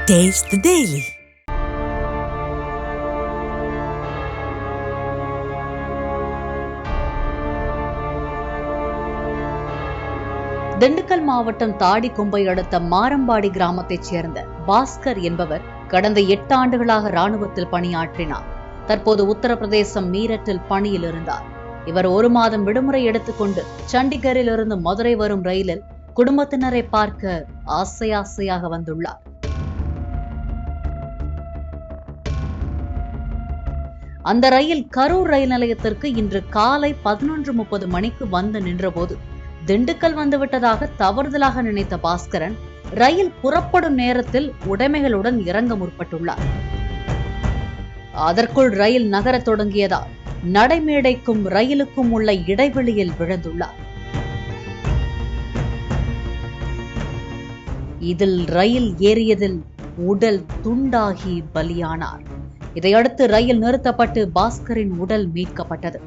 Taste the Daily. Dindigul மாவட்டம் தாடிக்கொம்பை அடுத்த மாரம்பாடி கிராமத்தைச் சேர்ந்த பாஸ்கர் என்பவர் கடந்த 8 ஆண்டுகளாக ராணுவத்தில் பணியாற்றினார். தற்போது உத்தரப்பிரதேசம் மீரட்டில் பணியில் இருந்தார். இவர் 1 மாதம் விடுமுறை எடுத்துக்கொண்டு சண்டிகரில் இருந்து மதுரை வரும் ரயிலில் குடும்பத்தினரை பார்க்க ஆசையாக வந்துள்ளார். அந்த ரயில் கரூர் ரயில் நிலையத்திற்கு இன்று காலை 11:30 மணிக்கு வந்து நின்றபோது திண்டுக்கல் வந்துவிட்டதாக தவறுதலாக நினைத்த பாஸ்கரன் ரயில் புறப்படும் நேரத்தில் உடைமைகளுடன் இறங்க முற்பட்டுள்ளார். அதற்குள் ரயில் நகரத் தொடங்கியதால் நடைமேடைக்கும் ரயிலுக்கும் உள்ள இடைவெளியில் விழுந்துள்ளார். இதில் ரயில் ஏறியதில் உடல் துண்டாகி பலியானார். இதையடுத்து ரயில் நிறுத்தப்பட்டு பாஸ்கரின் உடல் மீட்கப்பட்டது.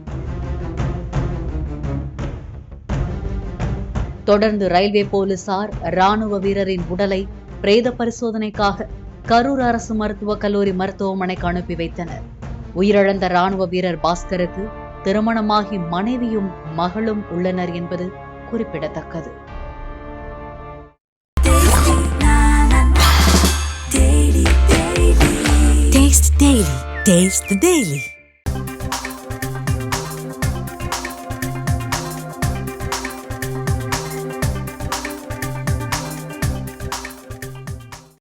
தொடர்ந்து ரயில்வே போலீசார் ராணுவ வீரரின் உடலை பிரேத பரிசோதனைக்காக கரூர் அரசு மருத்துவக் கல்லூரி மருத்துவமனைக்கு அனுப்பி வைத்தனர். உயிரிழந்த ராணுவ வீரர் பாஸ்கருக்கு திருமணமாகி மனைவியும் மகளும் உள்ளனர் என்பது குறிப்பிடத்தக்கது. Taste the Daily.